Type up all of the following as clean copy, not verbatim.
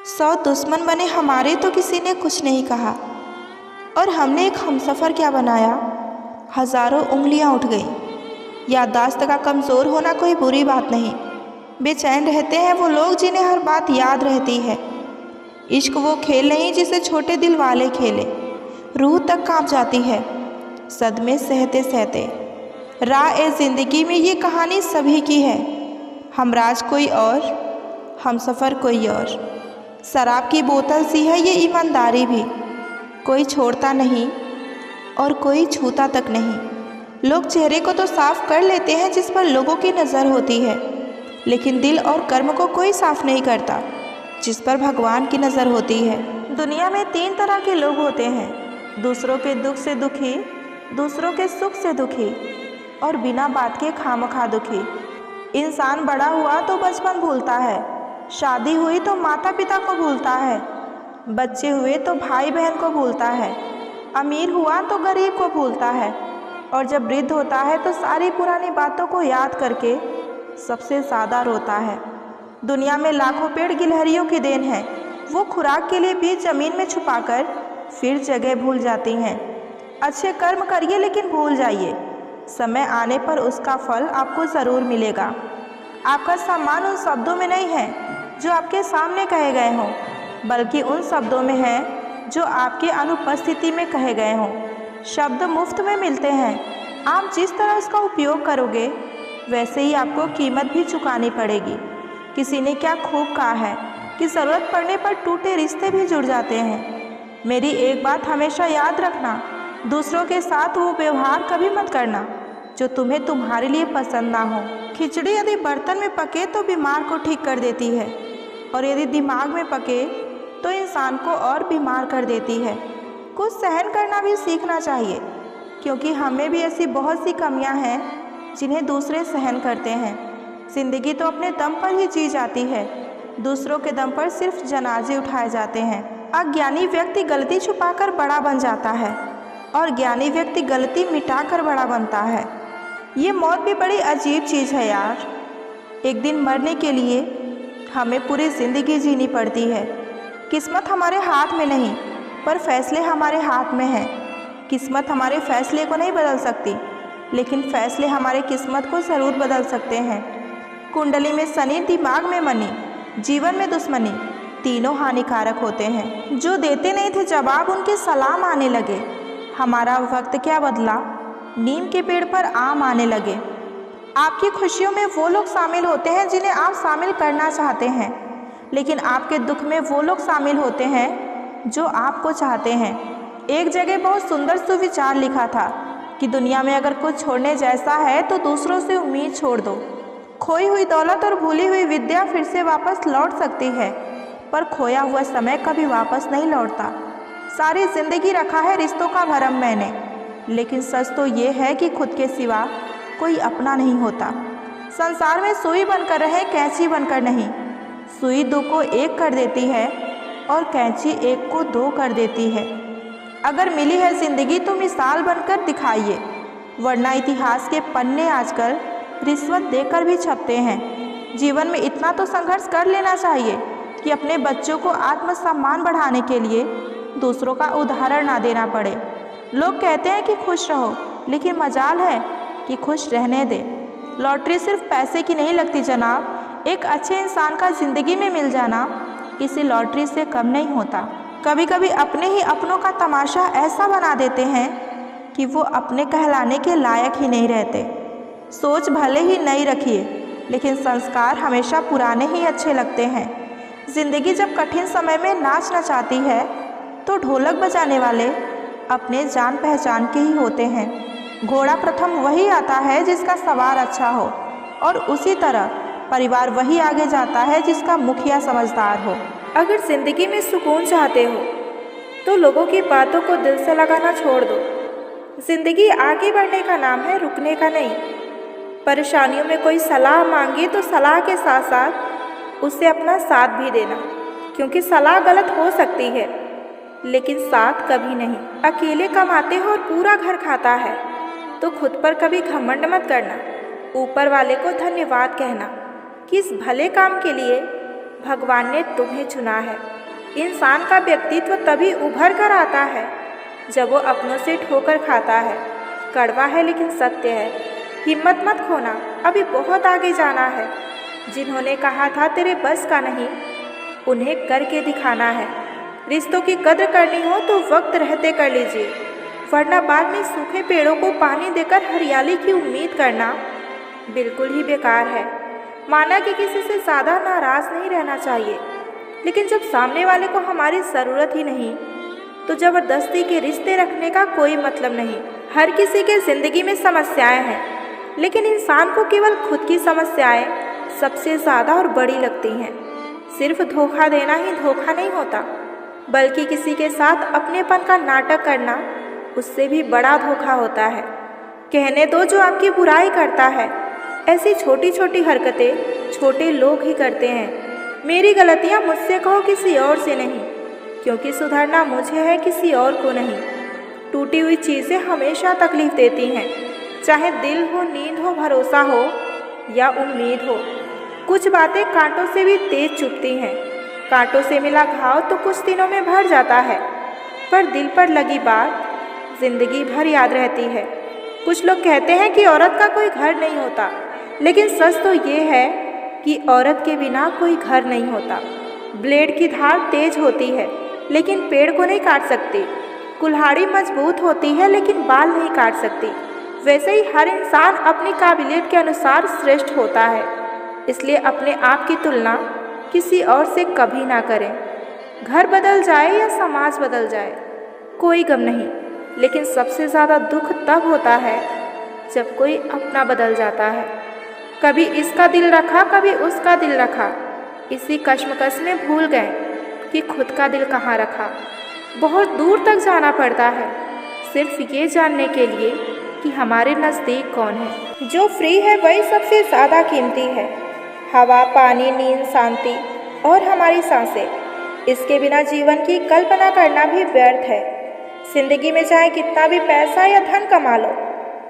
100 दुश्मन बने हमारे तो किसी ने कुछ नहीं कहा, और हमने एक हमसफ़र क्या बनाया, हज़ारों उंगलियां उठ गईं। याददाश्त का कमज़ोर होना कोई बुरी बात नहीं। बेचैन रहते हैं वो लोग जिन्हें हर बात याद रहती है। इश्क वो खेल नहीं जिसे छोटे दिल वाले खेले। रूह तक कांप जाती है सदमे सहते सहते। राह ए ज़िंदगी में ये कहानी सभी की है। हमराज कोई और, हमसफ़र कोई और। शराब की बोतल सी है ये ईमानदारी भी। कोई छोड़ता नहीं और कोई छूता तक नहीं। लोग चेहरे को तो साफ कर लेते हैं जिस पर लोगों की नज़र होती है, लेकिन दिल और कर्म को कोई साफ नहीं करता जिस पर भगवान की नज़र होती है। दुनिया में 3 तरह के लोग होते हैं, दूसरों के दुख से दुखी, दूसरों के सुख से दुखी, और बिना बात के खामखा दुखी। इंसान बड़ा हुआ तो बचपन भूलता है, शादी हुई तो माता पिता को भूलता है, बच्चे हुए तो भाई बहन को भूलता है, अमीर हुआ तो गरीब को भूलता है, और जब वृद्ध होता है तो सारी पुरानी बातों को याद करके सबसे ज़्यादा रोता है। दुनिया में लाखों पेड़ गिलहरियों की देन है। वो खुराक के लिए बीज ज़मीन में छुपाकर फिर जगह भूल जाती हैं। अच्छे कर्म करिए लेकिन भूल जाइए, समय आने पर उसका फल आपको ज़रूर मिलेगा। आपका सम्मान उन शब्दों में नहीं है जो आपके सामने कहे गए हों, बल्कि उन शब्दों में है जो आपके अनुपस्थिति में कहे गए हों। शब्द मुफ्त में मिलते हैं, आप जिस तरह उसका उपयोग करोगे वैसे ही आपको कीमत भी चुकानी पड़ेगी। किसी ने क्या खूब कहा है कि ज़रूरत पड़ने पर टूटे रिश्ते भी जुड़ जाते हैं। मेरी एक बात हमेशा याद रखना, दूसरों के साथ वो व्यवहार कभी मत करना जो तुम्हें तुम्हारे लिए पसंद ना हो। खिचड़ी यदि बर्तन में पके तो बीमार को ठीक कर देती है, और यदि दिमाग में पके तो इंसान को और बीमार कर देती है। कुछ सहन करना भी सीखना चाहिए, क्योंकि हमें भी ऐसी बहुत सी कमियां हैं जिन्हें दूसरे सहन करते हैं। ज़िंदगी तो अपने दम पर ही जी जाती है, दूसरों के दम पर सिर्फ जनाजे उठाए जाते हैं। अज्ञानी व्यक्ति गलती छुपाकर बड़ा बन जाता है, और ज्ञानी व्यक्ति गलती मिटाकर बड़ा बनता है। ये मौत भी बड़ी अजीब चीज़ है यार। एक दिन मरने के लिए हमें पूरी ज़िंदगी जीनी पड़ती है। किस्मत हमारे हाथ में नहीं, पर फैसले हमारे हाथ में हैं। किस्मत हमारे फैसले को नहीं बदल सकती, लेकिन फैसले हमारे किस्मत को ज़रूर बदल सकते हैं। कुंडली में शनि, दिमाग में मनी, जीवन में दुश्मनी, तीनों हानिकारक होते हैं। जो देते नहीं थे जवाब उनके सलाम आने लगे। हमारा वक्त क्या बदला, नीम के पेड़ पर आम आने लगे। आपकी खुशियों में वो लोग शामिल होते हैं जिन्हें आप शामिल करना चाहते हैं, लेकिन आपके दुख में वो लोग शामिल होते हैं जो आपको चाहते हैं। एक जगह बहुत सुंदर सुविचार लिखा था कि दुनिया में अगर कुछ छोड़ने जैसा है तो दूसरों से उम्मीद छोड़ दो। खोई हुई दौलत और भूली हुई विद्या फिर से वापस लौट सकती है, पर खोया हुआ समय कभी वापस नहीं लौटता। सारी जिंदगी रखा है रिश्तों का भरम मैंने, लेकिन सच तो ये है कि खुद के सिवा कोई अपना नहीं होता। संसार में सुई बनकर रहे, कैंची बनकर नहीं। सुई 2 को 1 कर देती है और कैंची 1 को 2 कर देती है। अगर मिली है ज़िंदगी तो मिसाल बनकर दिखाइए, वरना इतिहास के पन्ने आजकल रिश्वत देकर भी छपते हैं। जीवन में इतना तो संघर्ष कर लेना चाहिए कि अपने बच्चों को आत्मसम्मान बढ़ाने के लिए दूसरों का उदाहरण ना देना पड़े। लोग कहते हैं कि खुश रहो, लेकिन मजाल है कि खुश रहने दे। लॉटरी सिर्फ पैसे की नहीं लगती जनाब, एक अच्छे इंसान का ज़िंदगी में मिल जाना किसी लॉटरी से कम नहीं होता। कभी कभी अपने ही अपनों का तमाशा ऐसा बना देते हैं कि वो अपने कहलाने के लायक ही नहीं रहते। सोच भले ही नई रखिए, लेकिन संस्कार हमेशा पुराने ही अच्छे लगते हैं। ज़िंदगी जब कठिन समय में नाच नचाती है तो ढोलक बजाने वाले अपने जान पहचान के ही होते हैं। घोड़ा प्रथम वही आता है जिसका सवार अच्छा हो, और उसी तरह परिवार वही आगे जाता है जिसका मुखिया समझदार हो। अगर ज़िंदगी में सुकून चाहते हो तो लोगों की बातों को दिल से लगाना छोड़ दो। ज़िंदगी आगे बढ़ने का नाम है, रुकने का नहीं। परेशानियों में कोई सलाह मांगे तो सलाह के साथ साथ उससे अपना साथ भी देना, क्योंकि सलाह गलत हो सकती है लेकिन साथ कभी नहीं। अकेले कमाते हो और पूरा घर खाता है तो खुद पर कभी घमंड मत करना। ऊपर वाले को धन्यवाद कहना कि इस भले काम के लिए भगवान ने तुम्हें चुना है। इंसान का व्यक्तित्व तभी उभर कर आता है जब वो अपनों से ठोकर खाता है। कड़वा है लेकिन सत्य है। हिम्मत मत खोना, अभी बहुत आगे जाना है। जिन्होंने कहा था तेरे बस का नहीं, उन्हें करके दिखाना है। रिश्तों की कद्र करनी हो तो वक्त रहते कर लीजिए, वरना बाद में सूखे पेड़ों को पानी देकर हरियाली की उम्मीद करना बिल्कुल ही बेकार है। माना कि किसी से ज़्यादा नाराज़ नहीं रहना चाहिए, लेकिन जब सामने वाले को हमारी ज़रूरत ही नहीं तो ज़बरदस्ती के रिश्ते रखने का कोई मतलब नहीं। हर किसी के ज़िंदगी में समस्याएं हैं, लेकिन इंसान को केवल खुद की समस्याएं सबसे ज़्यादा और बड़ी लगती हैं। सिर्फ धोखा देना ही धोखा नहीं होता, बल्कि किसी के साथ अपनेपन का नाटक करना उससे भी बड़ा धोखा होता है। कहने दो जो आपकी बुराई करता है, ऐसी छोटी छोटी हरकतें छोटे लोग ही करते हैं। मेरी गलतियाँ मुझसे कहो, किसी और से नहीं, क्योंकि सुधरना मुझे है, किसी और को नहीं। टूटी हुई चीज़ें हमेशा तकलीफ देती हैं, चाहे दिल हो, नींद हो, भरोसा हो या उम्मीद हो। कुछ बातें कांटों से भी तेज चुभती हैं। कांटों से मिला घाव तो कुछ दिनों में भर जाता है, पर दिल पर लगी बात जिंदगी भर याद रहती है। कुछ लोग कहते हैं कि औरत का कोई घर नहीं होता, लेकिन सच तो ये है कि औरत के बिना कोई घर नहीं होता। ब्लेड की धार तेज होती है, लेकिन पेड़ को नहीं काट सकती। कुल्हाड़ी मजबूत होती है, लेकिन बाल नहीं काट सकती। वैसे ही हर इंसान अपनी काबिलियत के अनुसार श्रेष्ठ होता है, इसलिए अपने आप की तुलना किसी और से कभी ना करें। घर बदल जाए या समाज बदल जाए, कोई गम नहीं, लेकिन सबसे ज़्यादा दुख तब होता है जब कोई अपना बदल जाता है। कभी इसका दिल रखा, कभी उसका दिल रखा, इसी कश्मकश में भूल गए कि खुद का दिल कहाँ रखा। बहुत दूर तक जाना पड़ता है सिर्फ ये जानने के लिए कि हमारे नज़दीक कौन है। जो फ्री है वही सबसे ज़्यादा कीमती है। हवा, पानी, नींद, शांति और हमारी सांसें। इसके बिना जीवन की कल्पना करना भी व्यर्थ है। जिंदगी में चाहे कितना भी पैसा या धन कमा लो,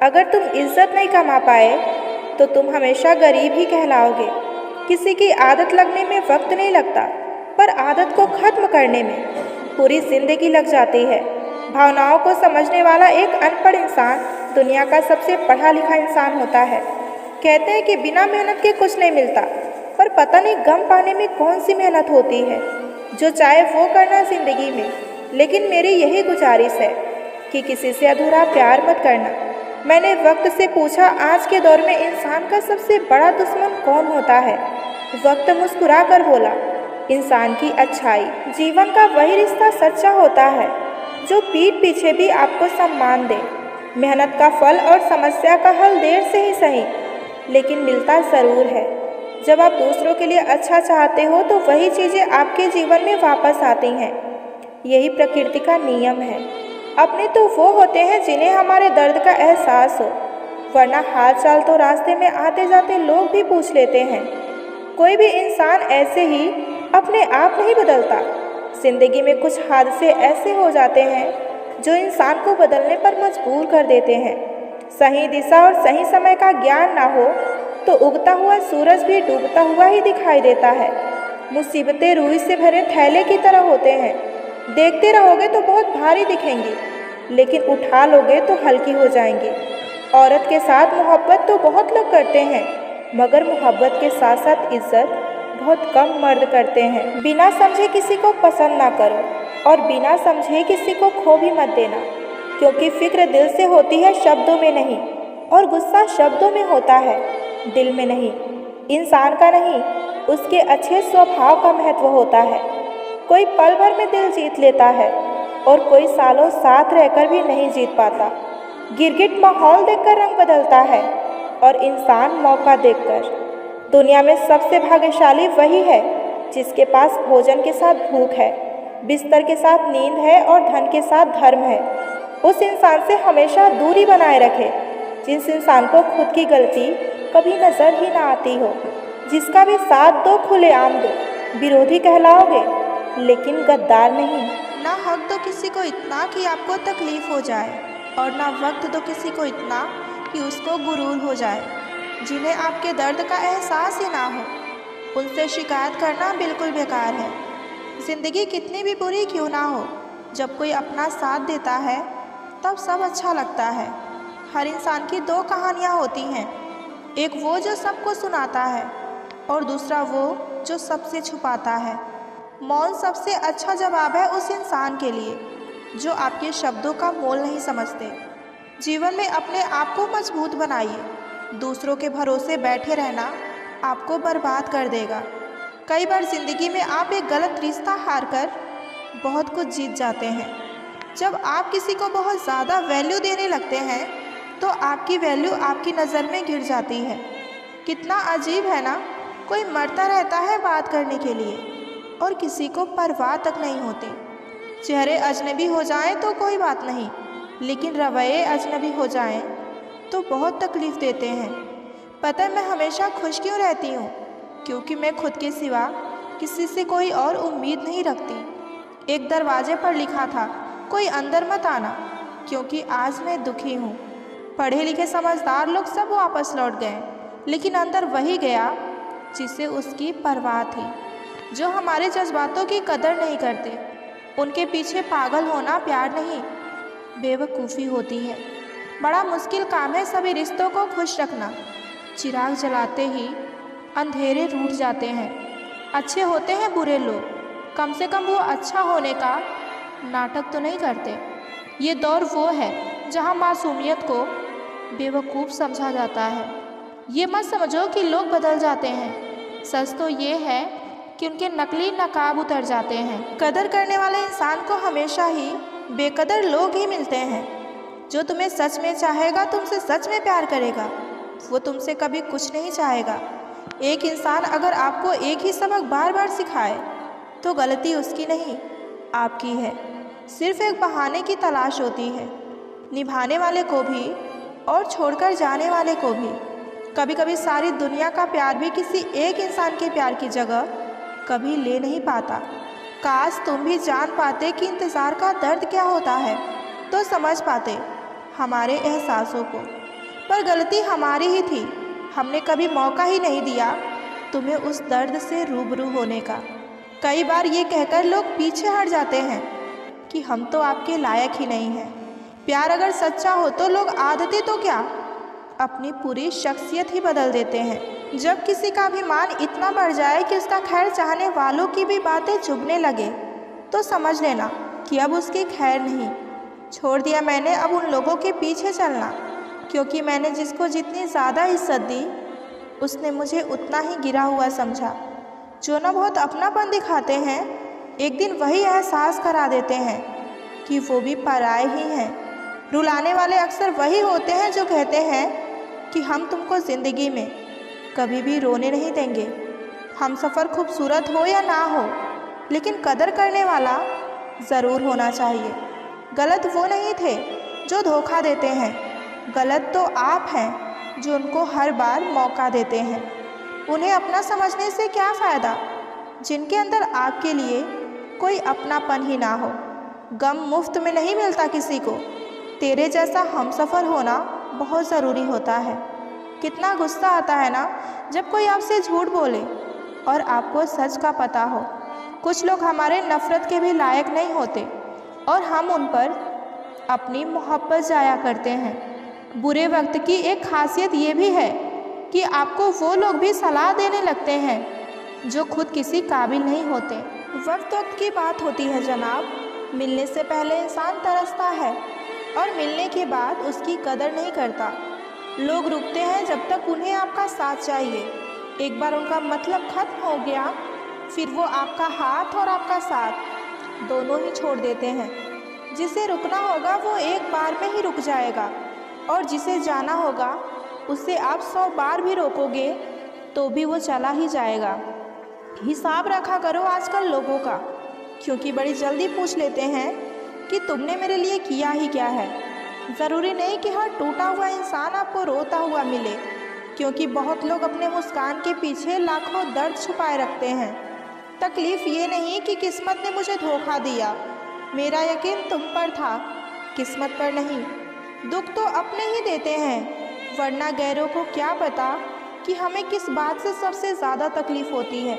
अगर तुम इज्जत नहीं कमा पाए तो तुम हमेशा गरीब ही कहलाओगे। किसी की आदत लगने में वक्त नहीं लगता, पर आदत को ख़त्म करने में पूरी ज़िंदगी लग जाती है। भावनाओं को समझने वाला एक अनपढ़ इंसान दुनिया का सबसे पढ़ा लिखा इंसान होता है। कहते हैं कि बिना मेहनत के कुछ नहीं मिलता, पर पता नहीं गम पाने में कौन सी मेहनत होती है। जो चाहे वो करना ज़िंदगी में, लेकिन मेरी यही गुजारिश है कि किसी से अधूरा प्यार मत करना। मैंने वक्त से पूछा, आज के दौर में इंसान का सबसे बड़ा दुश्मन कौन होता है? वक्त मुस्कुरा कर बोला, इंसान की अच्छाई। जीवन का वही रिश्ता सच्चा होता है जो पीठ पीछे भी आपको सम्मान दे। मेहनत का फल और समस्या का हल देर से ही सही, लेकिन मिलता ज़रूर है। जब आप दूसरों के लिए अच्छा चाहते हो तो वही चीज़ें आपके जीवन में वापस आती हैं। यही प्रकृति का नियम है। अपने तो वो होते हैं जिन्हें हमारे दर्द का एहसास हो, वरना हाल चाल तो रास्ते में आते जाते लोग भी पूछ लेते हैं। कोई भी इंसान ऐसे ही अपने आप नहीं बदलता। जिंदगी में कुछ हादसे ऐसे हो जाते हैं जो इंसान को बदलने पर मजबूर कर देते हैं। सही दिशा और सही समय का ज्ञान ना हो तो उगता हुआ सूरज भी डूबता हुआ ही दिखाई देता है। मुसीबतें रुई से भरे थैले की तरह होते हैं। देखते रहोगे तो बहुत भारी दिखेंगी, लेकिन उठा लोगे तो हल्की हो जाएंगी। औरत के साथ मोहब्बत तो बहुत लोग करते हैं, मगर मोहब्बत के साथ साथ इज्जत बहुत कम मर्द करते हैं। बिना समझे किसी को पसंद ना करो और बिना समझे किसी को खो भी मत देना, क्योंकि फिक्र दिल से होती है, शब्दों में नहीं, और गुस्सा शब्दों में होता है, दिल में नहीं। इंसान का नहीं, उसके अच्छे स्वभाव का महत्व होता है। कोई पल भर में दिल जीत लेता है और कोई सालों साथ रहकर भी नहीं जीत पाता। गिरगिट माहौल देखकर रंग बदलता है और इंसान मौका देखकर। दुनिया में सबसे भाग्यशाली वही है जिसके पास भोजन के साथ भूख है, बिस्तर के साथ नींद है और धन के साथ धर्म है। उस इंसान से हमेशा दूरी बनाए रखे जिस इंसान को खुद की गलती कभी नज़र ही ना आती हो। जिसका भी साथ दो, खुलेआम दो, विरोधी कहलाओगे लेकिन गद्दार नहीं। ना हक दो किसी को इतना कि आपको तकलीफ़ हो जाए, और ना वक्त दो किसी को इतना कि उसको गुरूर हो जाए। जिन्हें आपके दर्द का एहसास ही ना हो, उनसे शिकायत करना बिल्कुल बेकार है। ज़िंदगी कितनी भी बुरी क्यों ना हो, जब कोई अपना साथ देता है तब सब अच्छा लगता है। हर इंसान की दो कहानियाँ होती हैं, एक वो जो सबको सुनाता है और दूसरा वो जो सबसे छुपाता है। मौन सबसे अच्छा जवाब है उस इंसान के लिए जो आपके शब्दों का मोल नहीं समझते। जीवन में अपने आप को मजबूत बनाइए, दूसरों के भरोसे बैठे रहना आपको बर्बाद कर देगा। कई बार ज़िंदगी में आप एक गलत रिश्ता हारकर बहुत कुछ जीत जाते हैं। जब आप किसी को बहुत ज़्यादा वैल्यू देने लगते हैं तो आपकी वैल्यू आपकी नज़र में गिर जाती है। कितना अजीब है ना, कोई मरता रहता है बात करने के लिए और किसी को परवाह तक नहीं होती। चेहरे अजनबी हो जाएं तो कोई बात नहीं, लेकिन रवैये अजनबी हो जाएं तो बहुत तकलीफ़ देते हैं। पता है मैं हमेशा खुश क्यों रहती हूँ? क्योंकि मैं खुद के सिवा किसी से कोई और उम्मीद नहीं रखती। एक दरवाजे पर लिखा था, कोई अंदर मत आना, क्योंकि आज मैं दुखी हूँ। पढ़े लिखे समझदार लोग सब वापस लौट गए, लेकिन अंदर वही गया जिसे उसकी परवाह थी। जो हमारे जज्बातों की कदर नहीं करते, उनके पीछे पागल होना प्यार नहीं, बेवकूफ़ी होती है। बड़ा मुश्किल काम है सभी रिश्तों को खुश रखना। चिराग जलाते ही अंधेरे रूठ जाते हैं। अच्छे होते हैं बुरे लोग, कम से कम वो अच्छा होने का नाटक तो नहीं करते। ये दौर वो है जहाँ मासूमियत को बेवकूफ़ समझा जाता है। ये मत समझो कि लोग बदल जाते हैं, सच तो ये है कि उनके नकली नकाब उतर जाते हैं। कदर करने वाले इंसान को हमेशा ही बेकदर लोग ही मिलते हैं। जो तुम्हें सच में चाहेगा तुमसे सच में प्यार करेगा, वो तुमसे कभी कुछ नहीं चाहेगा। एक इंसान अगर आपको एक ही सबक बार बार सिखाए तो गलती उसकी नहीं आपकी है। सिर्फ एक बहाने की तलाश होती है, निभाने वाले को भी और छोड़कर जाने वाले को भी। कभी कभी सारी दुनिया का प्यार भी किसी एक इंसान के प्यार की जगह कभी ले नहीं पाता। काश तुम भी जान पाते कि इंतज़ार का दर्द क्या होता है, तो समझ पाते हमारे एहसासों को। पर गलती हमारी ही थी, हमने कभी मौका ही नहीं दिया तुम्हें उस दर्द से रूबरू होने का। कई बार ये कहकर लोग पीछे हट जाते हैं कि हम तो आपके लायक ही नहीं हैं। प्यार अगर सच्चा हो तो लोग आदतें तो क्या, अपनी पूरी शख्सियत ही बदल देते हैं। जब किसी का अभिमान इतना बढ़ जाए कि उसका खैर चाहने वालों की भी बातें चुभने लगे, तो समझ लेना कि अब उसकी खैर नहीं। छोड़ दिया मैंने अब उन लोगों के पीछे चलना, क्योंकि मैंने जिसको जितनी ज़्यादा इज्जत दी उसने मुझे उतना ही गिरा हुआ समझा। जो ना बहुत अपनापन दिखाते हैं, एक दिन वही एहसास करा देते हैं कि वो भी पराए ही हैं। रुलाने वाले अक्सर वही होते हैं जो कहते हैं कि हम तुमको ज़िंदगी में कभी भी रोने नहीं देंगे। हम सफ़र खूबसूरत हो या ना हो, लेकिन कदर करने वाला ज़रूर होना चाहिए। गलत वो नहीं थे जो धोखा देते हैं, गलत तो आप हैं जो उनको हर बार मौका देते हैं। उन्हें अपना समझने से क्या फ़ायदा जिनके अंदर आपके लिए कोई अपनापन ही ना हो। गम मुफ्त में नहीं मिलता किसी को। तेरे जैसा हमसफ़र होना बहुत ज़रूरी होता है। कितना गुस्सा आता है ना जब कोई आपसे झूठ बोले और आपको सच का पता हो। कुछ लोग हमारे नफ़रत के भी लायक नहीं होते और हम उन पर अपनी मोहब्बत जाया करते हैं। बुरे वक्त की एक खासियत ये भी है कि आपको वो लोग भी सलाह देने लगते हैं जो खुद किसी काबिल नहीं होते। वक्त की बात होती है जनाब। मिलने से पहले इंसान तरसता है और मिलने के बाद उसकी कदर नहीं करता। लोग रुकते हैं जब तक उन्हें आपका साथ चाहिए। एक बार उनका मतलब खत्म हो गया, फिर वो आपका हाथ और आपका साथ दोनों ही छोड़ देते हैं। जिसे रुकना होगा वो एक बार में ही रुक जाएगा, और जिसे जाना होगा उसे आप 100 बार भी रोकोगे तो भी वो चला ही जाएगा। हिसाब रखा करो आजकल लोगों का, क्योंकि बड़ी जल्दी पूछ लेते हैं कि तुमने मेरे लिए किया ही क्या है। ज़रूरी नहीं कि हर टूटा हुआ इंसान आपको रोता हुआ मिले, क्योंकि बहुत लोग अपने मुस्कान के पीछे लाखों दर्द छुपाए रखते हैं। तकलीफ़ ये नहीं कि किस्मत ने मुझे धोखा दिया, मेरा यकीन तुम पर था, किस्मत पर नहीं। दुख तो अपने ही देते हैं, वरना गैरों को क्या पता कि हमें किस बात से सबसे ज़्यादा तकलीफ़ होती है।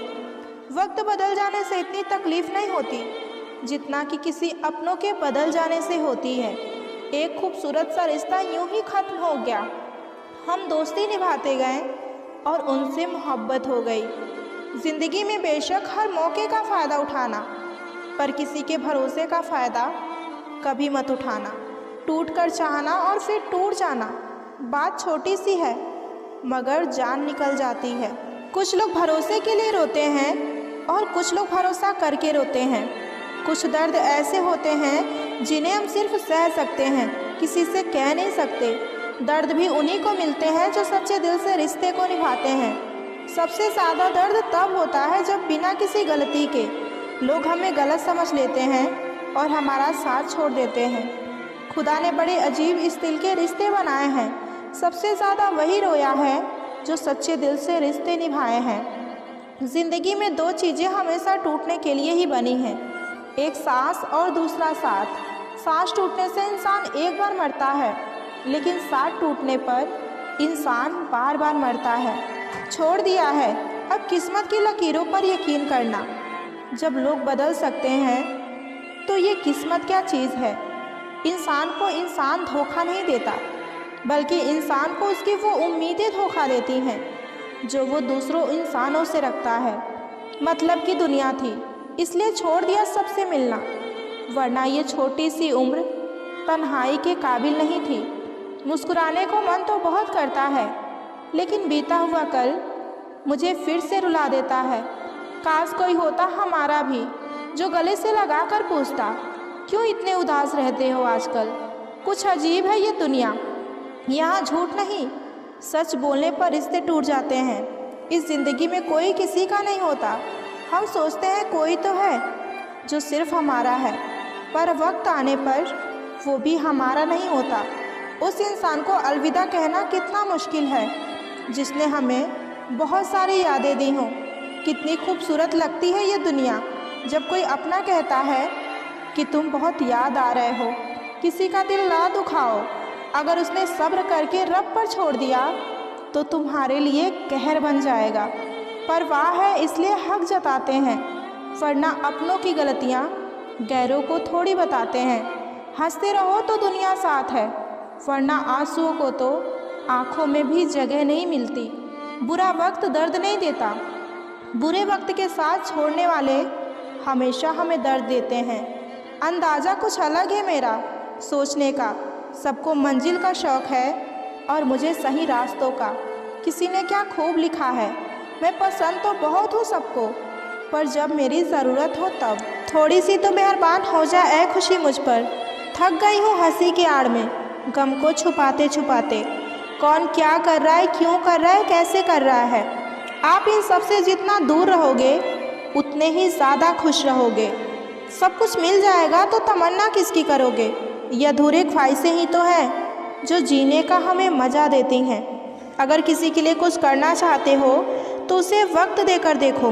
वक्त बदल जाने से इतनी तकलीफ़ नहीं होती जितना कि किसी अपनों के बदल जाने से होती है। एक खूबसूरत सा रिश्ता यूं ही ख़त्म हो गया। हम दोस्ती निभाते गए और उनसे मोहब्बत हो गई। ज़िंदगी में बेशक हर मौके का फ़ायदा उठाना, पर किसी के भरोसे का फ़ायदा कभी मत उठाना। टूट कर चाहना और फिर टूट जाना, बात छोटी सी है मगर जान निकल जाती है। कुछ लोग भरोसे के लिए रोते हैं और कुछ लोग भरोसा करके रोते हैं। कुछ दर्द ऐसे होते हैं जिन्हें हम सिर्फ सह सकते हैं, किसी से कह नहीं सकते। दर्द भी उन्हीं को मिलते हैं जो सच्चे दिल से रिश्ते को निभाते हैं। सबसे ज़्यादा दर्द तब होता है जब बिना किसी गलती के लोग हमें गलत समझ लेते हैं और हमारा साथ छोड़ देते हैं। खुदा ने बड़े अजीब इस दिल के रिश्ते बनाए हैं। सबसे ज़्यादा वही रोया है जो सच्चे दिल से रिश्ते निभाए हैं। ज़िंदगी में दो चीज़ें हमेशा टूटने के लिए ही बनी हैं, एक सांस और दूसरा साथ। सांस टूटने से इंसान एक बार मरता है, लेकिन साथ टूटने पर इंसान बार बार मरता है। छोड़ दिया है, अब किस्मत की लकीरों पर यकीन करना। जब लोग बदल सकते हैं तो ये किस्मत क्या चीज़ है। इंसान को इंसान धोखा नहीं देता, बल्कि इंसान को उसकी वो उम्मीदें धोखा देती हैं जो वो दूसरों इंसानों से रखता है। मतलब की दुनिया थी, इसलिए छोड़ दिया सबसे मिलना, वरना ये छोटी सी उम्र तन्हाई के काबिल नहीं थी। मुस्कुराने को मन तो बहुत करता है, लेकिन बीता हुआ कल मुझे फिर से रुला देता है। काश कोई होता हमारा भी जो गले से लगा कर पूछता, क्यों इतने उदास रहते हो आजकल। कुछ अजीब है ये दुनिया, यहाँ झूठ नहीं, सच बोलने पर रिश्ते टूट जाते हैं। इस ज़िंदगी में कोई किसी का नहीं होता। हम सोचते हैं कोई तो है जो सिर्फ हमारा है, पर वक्त आने पर वो भी हमारा नहीं होता। उस इंसान को अलविदा कहना कितना मुश्किल है जिसने हमें बहुत सारी यादें दी हों। कितनी खूबसूरत लगती है ये दुनिया जब कोई अपना कहता है कि तुम बहुत याद आ रहे हो। किसी का दिल ना दुखाओ, अगर उसने सब्र करके रब पर छोड़ दिया तो तुम्हारे लिए कहर बन जाएगा। परवाह है इसलिए हक जताते हैं, वरना अपनों की गलतियाँ गैरों को थोड़ी बताते हैं। हंसते रहो तो दुनिया साथ है, वरना आंसुओं को तो आँखों में भी जगह नहीं मिलती। बुरा वक्त दर्द नहीं देता, बुरे वक्त के साथ छोड़ने वाले हमेशा हमें दर्द देते हैं। अंदाज़ा कुछ अलग है मेरा सोचने का। सबको मंजिल का शौक़ है और मुझे सही रास्तों का। किसी ने क्या खूब लिखा है, मैं पसंद तो बहुत हूँ सबको, पर जब मेरी ज़रूरत हो तब। थोड़ी सी तो मेहरबान हो जाए ऐ खुशी मुझ पर। थक गई हूँ हंसी की आड़ में, गम को छुपाते छुपाते। कौन क्या कर रहा है, क्यों कर रहा है, कैसे कर रहा है। आप इन सब से जितना दूर रहोगे उतने ही ज़्यादा खुश रहोगे। सब कुछ मिल जाएगा तो तमन्ना किसकी करोगे। ये अधूरे ख्वाहिशें ही तो है जो जीने का हमें मज़ा देती हैं। अगर किसी के लिए कुछ करना चाहते हो तो उसे वक्त देकर देखो।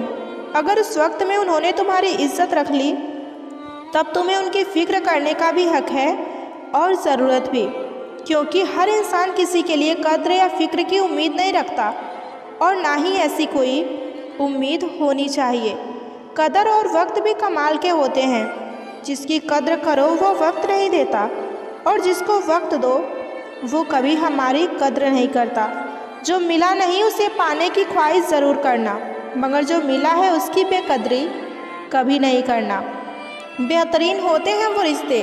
अगर उस वक्त में उन्होंने तुम्हारी इज्जत रख ली तब तुम्हें उनकी फ़िक्र करने का भी हक है और ज़रूरत भी, क्योंकि हर इंसान किसी के लिए कद्र या फ़िक्र की उम्मीद नहीं रखता और ना ही ऐसी कोई उम्मीद होनी चाहिए। कदर और वक्त भी कमाल के होते हैं। जिसकी कद्र करो वो वक्त नहीं देता, और जिसको वक्त दो वो कभी हमारी कद्र नहीं करता। जो मिला नहीं उसे पाने की ख्वाहिश ज़रूर करना, मगर जो मिला है उसकी बेकदरी कभी नहीं करना। बेहतरीन होते हैं वो रिश्ते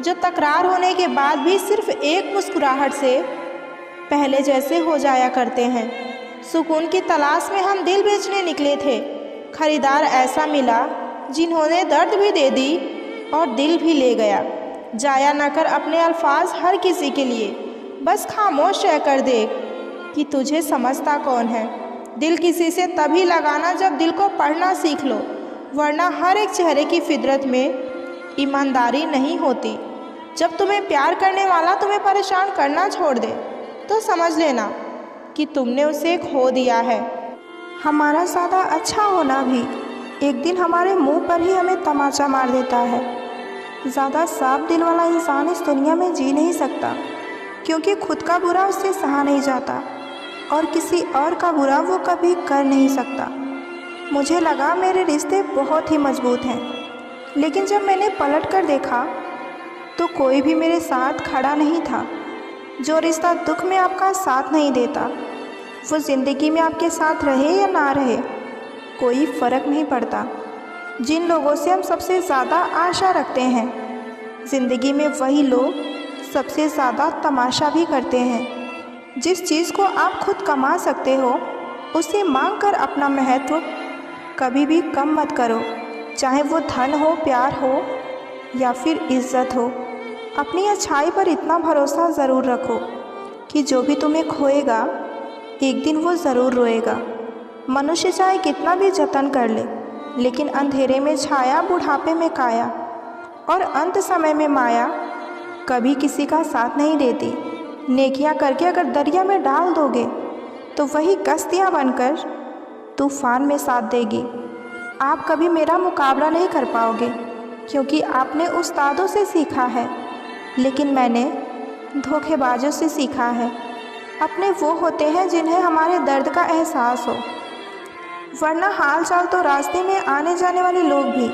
जो तकरार होने के बाद भी सिर्फ एक मुस्कुराहट से पहले जैसे हो जाया करते हैं। सुकून की तलाश में हम दिल बेचने निकले थे, खरीदार ऐसा मिला जिन्होंने दर्द भी दे दी और दिल भी ले गया। जाया न कर अपने अल्फाज हर किसी के लिए, बस खामोश रह कर देख कि तुझे समझता कौन है। दिल किसी से तभी लगाना जब दिल को पढ़ना सीख लो, वरना हर एक चेहरे की फितरत में ईमानदारी नहीं होती। जब तुम्हें प्यार करने वाला तुम्हें परेशान करना छोड़ दे तो समझ लेना कि तुमने उसे खो दिया है। हमारा ज़्यादा अच्छा होना भी एक दिन हमारे मुंह पर ही हमें तमाचा मार देता है। ज़्यादा साफ दिल वाला इंसान इस दुनिया में जी नहीं सकता, क्योंकि खुद का बुरा उससे सहा नहीं जाता। और किसी और का बुरा वो कभी कर नहीं सकता। मुझे लगा मेरे रिश्ते बहुत ही मजबूत हैं, लेकिन जब मैंने पलट कर देखा तो कोई भी मेरे साथ खड़ा नहीं था। जो रिश्ता दुख में आपका साथ नहीं देता, वो ज़िंदगी में आपके साथ रहे या ना रहे कोई फ़र्क नहीं पड़ता। जिन लोगों से हम सबसे ज़्यादा आशा रखते हैं, ज़िंदगी में वही लोग सबसे ज़्यादा तमाशा भी करते हैं। जिस चीज़ को आप खुद कमा सकते हो, उसे मांग कर अपना महत्व कभी भी कम मत करो, चाहे वो धन हो, प्यार हो या फिर इज्जत हो। अपनी अच्छाई पर इतना भरोसा ज़रूर रखो कि जो भी तुम्हें खोएगा एक दिन वो ज़रूर रोएगा। मनुष्य चाहे कितना भी जतन कर ले, लेकिन अंधेरे में छाया, बुढ़ापे में काया और अंत समय में माया कभी किसी का साथ नहीं देती। नेकियां करके अगर दरिया में डाल दोगे तो वही कश्तियां बनकर तूफान में साथ देगी। आप कभी मेरा मुकाबला नहीं कर पाओगे, क्योंकि आपने उस्तादों से सीखा है, लेकिन मैंने धोखेबाजों से सीखा है। अपने वो होते हैं जिन्हें हमारे दर्द का एहसास हो, वरना हाल चाल तो रास्ते में आने जाने वाले लोग भी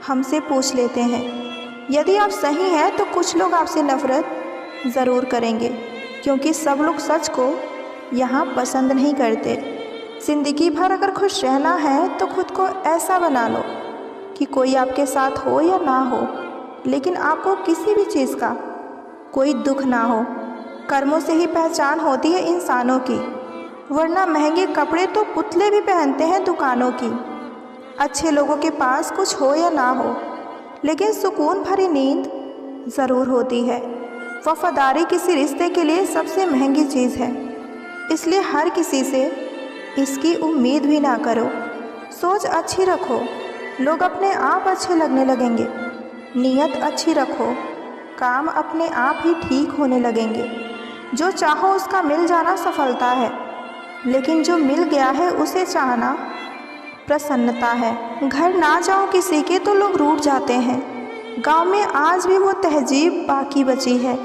हमसे पूछ लेते हैं। यदि आप सही हैं तो कुछ लोग आपसे नफ़रत ज़रूर करेंगे, क्योंकि सब लोग सच को यहाँ पसंद नहीं करते। ज़िंदगी भर अगर खुश रहना है तो खुद को ऐसा बना लो कि कोई आपके साथ हो या ना हो, लेकिन आपको किसी भी चीज़ का कोई दुख ना हो। कर्मों से ही पहचान होती है इंसानों की, वरना महंगे कपड़े तो पुतले भी पहनते हैं दुकानों की। अच्छे लोगों के पास कुछ हो या ना हो, लेकिन सुकून भरी नींद ज़रूर होती है। वफादारी किसी रिश्ते के लिए सबसे महंगी चीज़ है, इसलिए हर किसी से इसकी उम्मीद भी ना करो। सोच अच्छी रखो, लोग अपने आप अच्छे लगने लगेंगे। नीयत अच्छी रखो, काम अपने आप ही ठीक होने लगेंगे। जो चाहो उसका मिल जाना सफलता है, लेकिन जो मिल गया है उसे चाहना प्रसन्नता है। घर ना जाओ किसी के तो लोग रूठ जाते हैं। गांव में आज भी वो तहजीब बाकी बची है।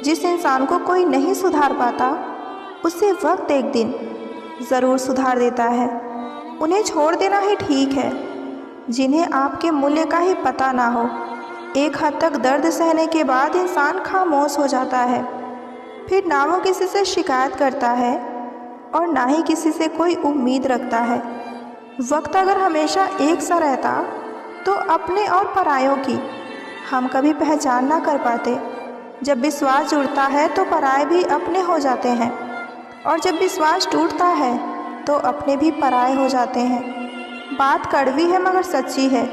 जिस इंसान को कोई नहीं सुधार पाता, उसे वक्त एक दिन ज़रूर सुधार देता है। उन्हें छोड़ देना ही ठीक है जिन्हें आपके मूल्य का ही पता ना हो। एक हद तक दर्द सहने के बाद इंसान खामोश हो जाता है, फिर ना वो किसी से शिकायत करता है और ना ही किसी से कोई उम्मीद रखता है। वक्त अगर हमेशा एक सा रहता तो अपने और परायों की हम कभी पहचान ना कर पाते। जब विश्वास जुड़ता है तो पराये भी अपने हो जाते हैं, और जब विश्वास टूटता है तो अपने भी पराये हो जाते हैं। बात कड़वी है मगर सच्ची है।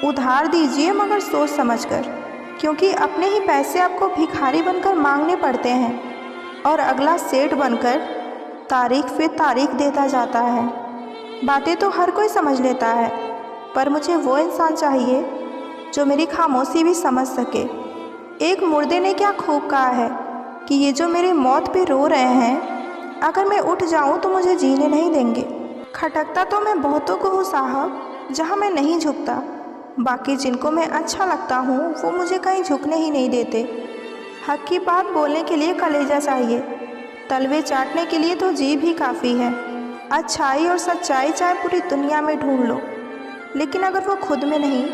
उधार दीजिए मगर सोच समझकर, क्योंकि अपने ही पैसे आपको भिखारी बनकर मांगने पड़ते हैं और अगला सेठ बनकर तारीख पे तारीख देता जाता है। बातें तो हर कोई समझ लेता है, पर मुझे वो इंसान चाहिए जो मेरी खामोशी भी समझ सके। एक मुर्दे ने क्या खूब कहा है कि ये जो मेरी मौत पे रो रहे हैं, अगर मैं उठ जाऊं तो मुझे जीने नहीं देंगे। खटकता तो मैं बहुतों को हूँ साहब, जहाँ मैं नहीं झुकता। बाकी जिनको मैं अच्छा लगता हूँ वो मुझे कहीं झुकने ही नहीं देते। हक की बात बोलने के लिए कलेजा चाहिए, तलवे चाटने के लिए तो जीभ ही काफ़ी है। अच्छाई और सच्चाई चाहे पूरी दुनिया में ढूंढ लो, लेकिन अगर वो खुद में नहीं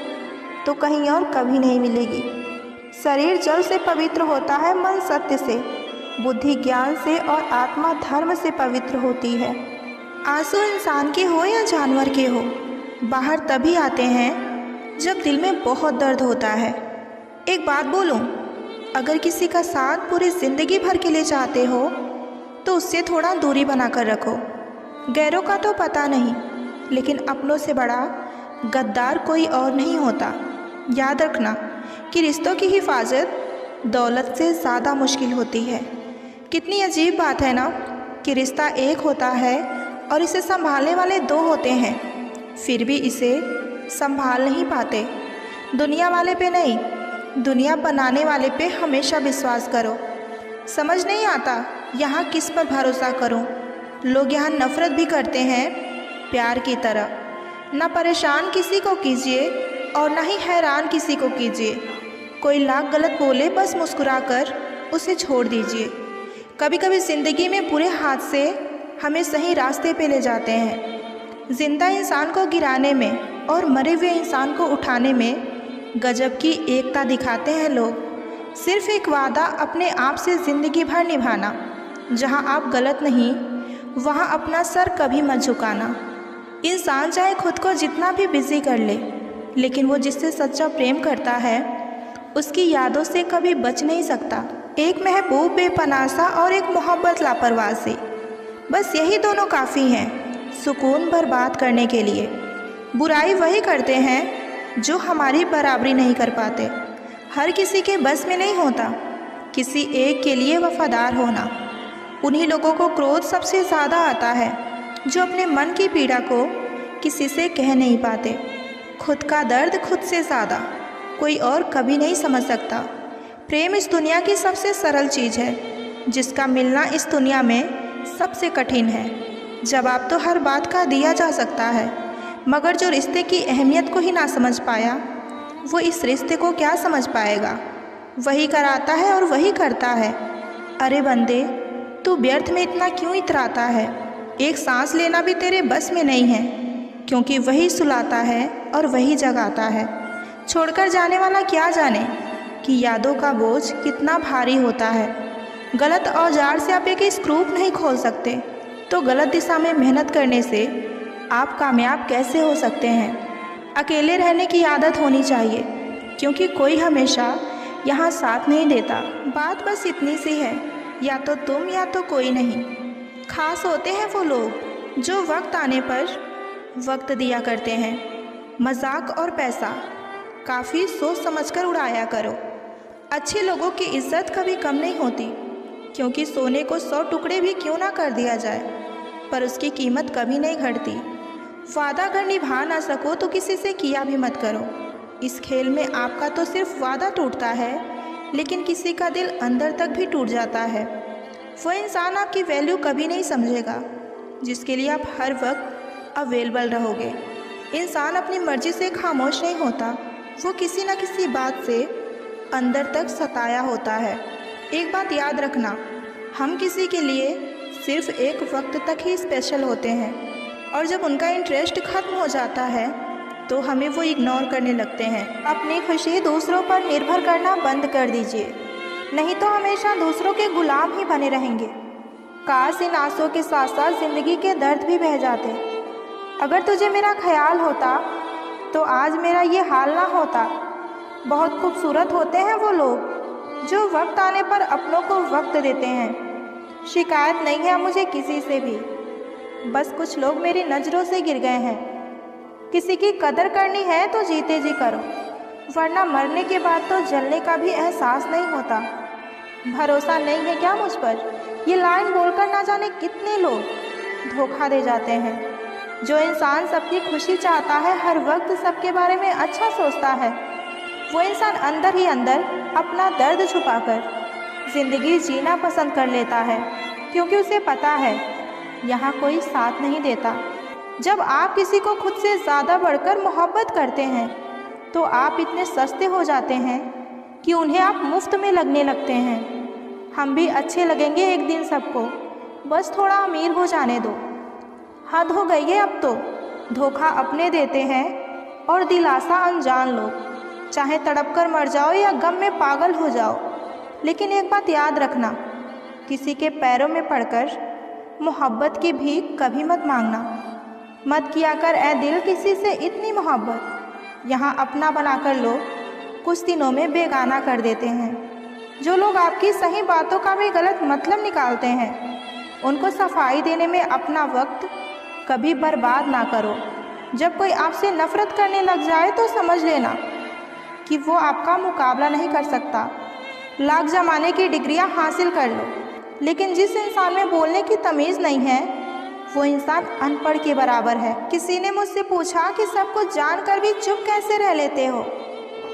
तो कहीं और कभी नहीं मिलेगी। शरीर जल से पवित्र होता है, मन सत्य से, बुद्धि ज्ञान से और आत्मा धर्म से पवित्र होती है। आंसू इंसान के हो या जानवर के हो, बाहर तभी आते हैं जब दिल में बहुत दर्द होता है। एक बात बोलूं, अगर किसी का साथ पूरी ज़िंदगी भर के लिए चाहते हो तो उससे थोड़ा दूरी बना कर रखो। गैरों का तो पता नहीं, लेकिन अपनों से बड़ा गद्दार कोई और नहीं होता। याद रखना कि रिश्तों की हिफाजत दौलत से ज़्यादा मुश्किल होती है। कितनी अजीब बात है ना कि रिश्ता एक होता है और इसे संभालने वाले दो होते हैं, फिर भी इसे संभाल नहीं पाते। दुनिया वाले पे नहीं, दुनिया बनाने वाले पे हमेशा विश्वास करो। समझ नहीं आता यहाँ किस पर भरोसा करूँ। लोग यहाँ नफ़रत भी करते हैं प्यार की तरह। न परेशान किसी को कीजिए और न ही हैरान किसी को कीजिए। कोई लाख गलत बोले बस मुस्कुराकर उसे छोड़ दीजिए। कभी कभी ज़िंदगी में बुरे हाथ से हमें सही रास्ते पे ले जाते हैं। जिंदा इंसान को गिराने में और मरे हुए इंसान को उठाने में गजब की एकता दिखाते हैं लोग। सिर्फ एक वादा अपने आप से ज़िंदगी भर निभाना, जहां आप गलत नहीं वहां अपना सर कभी मत झुकाना। इंसान चाहे खुद को जितना भी बिजी कर ले, लेकिन वो जिससे सच्चा प्रेम करता है उसकी यादों से कभी बच नहीं सकता। एक महबूब बेपनाह सा और एक मोहब्बत लापरवाह से, बस यही दोनों काफ़ी हैं सुकून बर्बाद करने के लिए। बुराई वही करते हैं जो हमारी बराबरी नहीं कर पाते। हर किसी के बस में नहीं होता किसी एक के लिए वफादार होना। उन्हीं लोगों को क्रोध सबसे ज़्यादा आता है जो अपने मन की पीड़ा को किसी से कह नहीं पाते। खुद का दर्द खुद से ज़्यादा कोई और कभी नहीं समझ सकता। प्रेम इस दुनिया की सबसे सरल चीज़ है, जिसका मिलना इस दुनिया में सबसे कठिन है। जवाब तो हर बात का दिया जा सकता है, मगर जो रिश्ते की अहमियत को ही ना समझ पाया वो इस रिश्ते को क्या समझ पाएगा। वही कराता है और वही करता है। अरे बंदे, तू व्यर्थ में इतना क्यों इतराता है। एक सांस लेना भी तेरे बस में नहीं है, क्योंकि वही सुलाता है और वही जगाता है। छोड़कर जाने वाला क्या जाने कि यादों का बोझ कितना भारी होता है। गलत औजार से आप एक स्क्रू नहीं खोल सकते, तो गलत दिशा में मेहनत करने से आप कामयाब कैसे हो सकते हैं। अकेले रहने की आदत होनी चाहिए, क्योंकि कोई हमेशा यहाँ साथ नहीं देता। बात बस इतनी सी है, या तो तुम या तो कोई नहीं। खास होते हैं वो लोग जो वक्त आने पर वक्त दिया करते हैं। मजाक और पैसा काफ़ी सोच समझकर उड़ाया करो। अच्छे लोगों की इज्जत कभी कम नहीं होती, क्योंकि सोने को 100 टुकड़े भी क्यों ना कर दिया जाए, पर उसकी कीमत कभी नहीं घटती। वादा अगर निभा ना सको तो किसी से किया भी मत करो। इस खेल में आपका तो सिर्फ वादा टूटता है, लेकिन किसी का दिल अंदर तक भी टूट जाता है। वो इंसान आपकी वैल्यू कभी नहीं समझेगा जिसके लिए आप हर वक्त अवेलेबल रहोगे। इंसान अपनी मर्जी से खामोश नहीं होता, वो किसी न किसी बात से अंदर तक सताया होता है। एक बात याद रखना, हम किसी के लिए सिर्फ एक वक्त तक ही स्पेशल होते हैं, और जब उनका इंटरेस्ट ख़त्म हो जाता है तो हमें वो इग्नोर करने लगते हैं। अपनी खुशी दूसरों पर निर्भर करना बंद कर दीजिए, नहीं तो हमेशा दूसरों के गुलाम ही बने रहेंगे। काश इन आंसुओं के साथ साथ ज़िंदगी के दर्द भी बह जाते। अगर तुझे मेरा ख्याल होता तो आज मेरा ये हाल ना होता। बहुत खूबसूरत होते हैं वो लोग जो वक्त आने पर अपनों को वक्त देते हैं। शिकायत नहीं है मुझे किसी से भी, बस कुछ लोग मेरी नज़रों से गिर गए हैं। किसी की कदर करनी है तो जीते जी करो, वरना मरने के बाद तो जलने का भी एहसास नहीं होता। भरोसा नहीं है क्या मुझ पर? ये लाइन बोलकर ना जाने कितने लोग धोखा दे जाते हैं। जो इंसान सबकी खुशी चाहता है, हर वक्त सबके बारे में अच्छा सोचता है, वो इंसान अंदर ही अंदर अपना दर्द छुपाकर ज़िंदगी जीना पसंद कर लेता है, क्योंकि उसे पता है यहाँ कोई साथ नहीं देता। जब आप किसी को खुद से ज़्यादा बढ़कर मोहब्बत करते हैं तो आप इतने सस्ते हो जाते हैं कि उन्हें आप मुफ्त में लगने लगते हैं। हम भी अच्छे लगेंगे एक दिन सबको, बस थोड़ा अमीर हो जाने दो। हद हो गई है अब तो। धोखा अपने देते हैं और दिलासा अनजान लोग। चाहे तड़प कर मर जाओ या गम में पागल हो जाओ, लेकिन एक बात याद रखना, किसी के पैरों में पड़कर मोहब्बत की भीख कभी मत मांगना। मत किया कर ऐ दिल किसी से इतनी मोहब्बत। यहाँ अपना बनाकर लोग कुछ दिनों में बेगाना कर देते हैं। जो लोग आपकी सही बातों का भी गलत मतलब निकालते हैं, उनको सफाई देने में अपना वक्त कभी बर्बाद ना करो। जब कोई आपसे नफ़रत करने लग जाए तो समझ लेना कि वो आपका मुकाबला नहीं कर सकता। लाख ज़माने की डिग्रियां हासिल कर लो, लेकिन जिस इंसान में बोलने की तमीज़ नहीं है वो इंसान अनपढ़ के बराबर है। किसी ने मुझसे पूछा कि सब कुछ जानकर भी चुप कैसे रह लेते हो।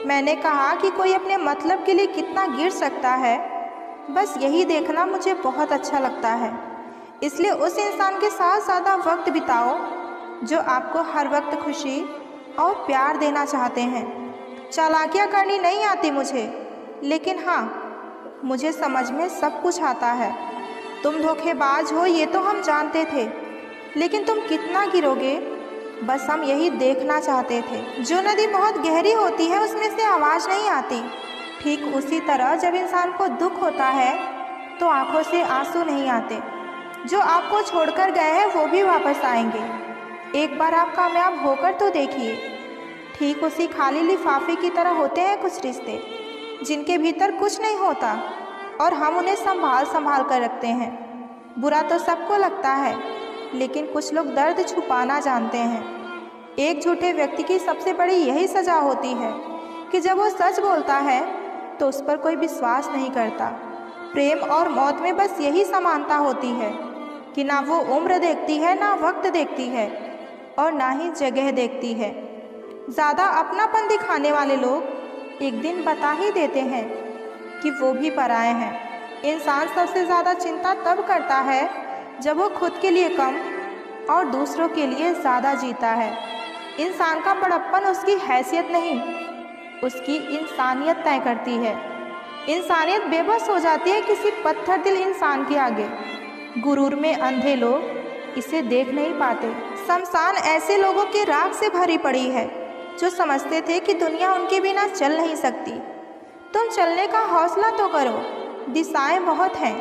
मैंने कहा कि कोई अपने मतलब के लिए कितना गिर सकता है, बस यही देखना मुझे बहुत अच्छा लगता है। इसलिए उस इंसान के साथ ज़्यादा वक्त बिताओ जो आपको हर वक्त खुशी और प्यार देना चाहते हैं। चालाकियाँ करनी नहीं आती मुझे, लेकिन हाँ, मुझे समझ में सब कुछ आता है। तुम धोखेबाज हो ये तो हम जानते थे, लेकिन तुम कितना गिरोगे बस हम यही देखना चाहते थे। जो नदी बहुत गहरी होती है उसमें से आवाज़ नहीं आती, ठीक उसी तरह जब इंसान को दुख होता है तो आंखों से आंसू नहीं आते। जो आपको छोड़कर गए हैं वो भी वापस आएंगे, एक बार आप कामयाब होकर तो देखिए। ठीक उसी खाली लिफाफे की तरह होते हैं कुछ रिश्ते, जिनके भीतर कुछ नहीं होता और हम उन्हें संभाल संभाल कर रखते हैं। बुरा तो सबको लगता है, लेकिन कुछ लोग दर्द छुपाना जानते हैं। एक झूठे व्यक्ति की सबसे बड़ी यही सज़ा होती है कि जब वो सच बोलता है तो उस पर कोई विश्वास नहीं करता। प्रेम और मौत में बस यही समानता होती है कि ना वो उम्र देखती है, ना वक्त देखती है और ना ही जगह देखती है। ज़्यादा अपनापन दिखाने वाले लोग एक दिन बता ही देते हैं कि वो भी पराए हैं। इंसान सबसे ज़्यादा चिंता तब करता है जब वो खुद के लिए कम और दूसरों के लिए ज़्यादा जीता है। इंसान का बड़प्पन उसकी हैसियत नहीं, उसकी इंसानियत तय करती है। इंसानियत बेबस हो जाती है किसी पत्थर दिल इंसान के आगे। गुरूर में अंधे लोग इसे देख नहीं पाते। शमशान ऐसे लोगों की राख से भरी पड़ी है जो समझते थे कि दुनिया उनके बिना चल नहीं सकती। तुम चलने का हौसला तो करो, दिशाएं बहुत हैं।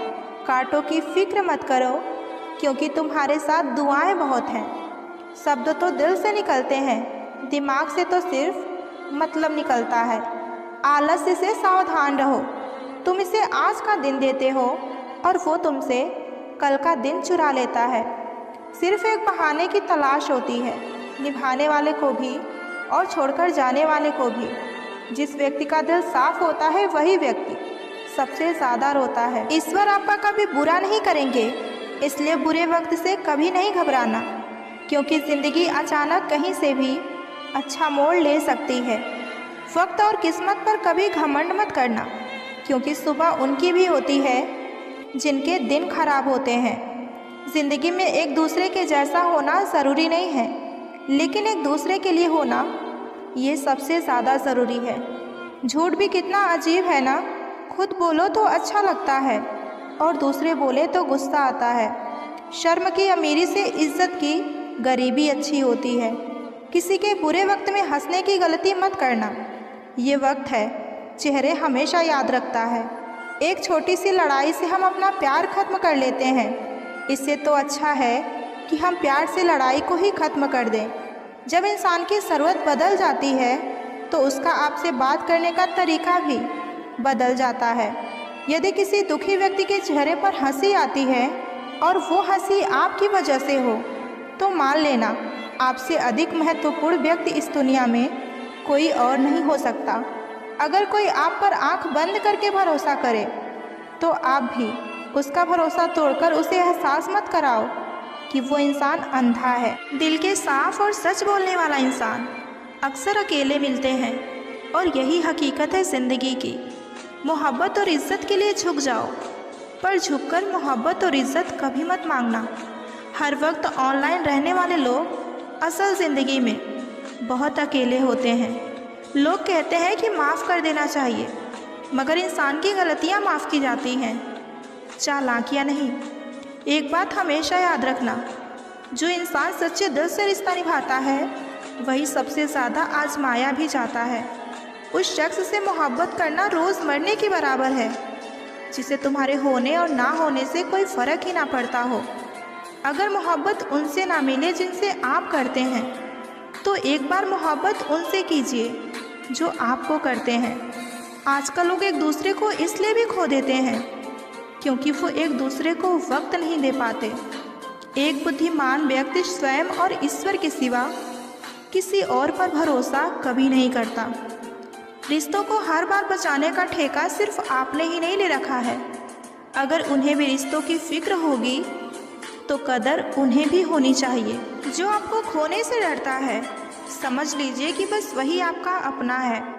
कांटों की फिक्र मत करो, क्योंकि तुम्हारे साथ दुआएं बहुत हैं। शब्द तो दिल से निकलते हैं, दिमाग से तो सिर्फ मतलब निकलता है। आलस्य से सावधान रहो। तुम इसे आज का दिन देते हो और वो तुमसे कल का दिन चुरा लेता है। सिर्फ एक बहाने की तलाश होती है, निभाने वाले को भी और छोड़कर जाने वाले को भी। जिस व्यक्ति का दिल साफ होता है वही व्यक्ति सबसे ज़्यादा रोता है। ईश्वर आपका कभी बुरा नहीं करेंगे, इसलिए बुरे वक्त से कभी नहीं घबराना, क्योंकि ज़िंदगी अचानक कहीं से भी अच्छा मोड़ ले सकती है। वक्त और किस्मत पर कभी घमंड मत करना, क्योंकि सुबह उनकी भी होती है जिनके दिन खराब होते हैं। ज़िंदगी में एक दूसरे के जैसा होना ज़रूरी नहीं है, लेकिन एक दूसरे के लिए होना ये सबसे ज़्यादा ज़रूरी है। झूठ भी कितना अजीब है ना, खुद बोलो तो अच्छा लगता है और दूसरे बोले तो गुस्सा आता है। शर्म की अमीरी से इज्जत की गरीबी अच्छी होती है। किसी के बुरे वक्त में हंसने की गलती मत करना, ये वक्त है चेहरे हमेशा याद रखता है। एक छोटी सी लड़ाई से हम अपना प्यार ख़त्म कर लेते हैं, इससे तो अच्छा है कि हम प्यार से लड़ाई को ही ख़त्म कर दें। जब इंसान की ज़रूरत बदल जाती है तो उसका आपसे बात करने का तरीका भी बदल जाता है। यदि किसी दुखी व्यक्ति के चेहरे पर हंसी आती है और वो हंसी आपकी वजह से हो, तो मान लेना आपसे अधिक महत्वपूर्ण व्यक्ति इस दुनिया में कोई और नहीं हो सकता। अगर कोई आप पर आंख बंद करके भरोसा करे तो आप भी उसका भरोसा तोड़कर उसे एहसास मत कराओ कि वो इंसान अंधा है। दिल के साफ और सच बोलने वाला इंसान अक्सर अकेले मिलते हैं और यही हकीकत है ज़िंदगी की। मोहब्बत और इज़्ज़त के लिए झुक जाओ, पर झुककर मोहब्बत और इज़्ज़त कभी मत मांगना। हर वक्त ऑनलाइन रहने वाले लोग असल ज़िंदगी में बहुत अकेले होते हैं। लोग कहते हैं कि माफ़ कर देना चाहिए, मगर इंसान की गलतियाँ माफ़ की जाती हैं, चालाकियाँ नहीं। एक बात हमेशा याद रखना, जो इंसान सच्चे दिल से रिश्ता निभाता है वही सबसे ज़्यादा आजमाया भी जाता है। उस शख्स से मोहब्बत करना रोज़ मरने के बराबर है, जिसे तुम्हारे होने और ना होने से कोई फ़र्क ही ना पड़ता हो। अगर मोहब्बत उनसे ना मिले जिनसे आप करते हैं, तो एक बार मोहब्बत उनसे कीजिए जो आपको करते हैं। आजकल लोग एक दूसरे को इसलिए भी खो देते हैं क्योंकि वो एक दूसरे को वक्त नहीं दे पाते। एक बुद्धिमान व्यक्ति स्वयं और ईश्वर के सिवा किसी और पर भरोसा कभी नहीं करता। रिश्तों को हर बार बचाने का ठेका सिर्फ आपने ही नहीं ले रखा है। अगर उन्हें भी रिश्तों की फिक्र होगी तो कदर उन्हें भी होनी चाहिए। जो आपको खोने से डरता है, समझ लीजिए कि बस वही आपका अपना है।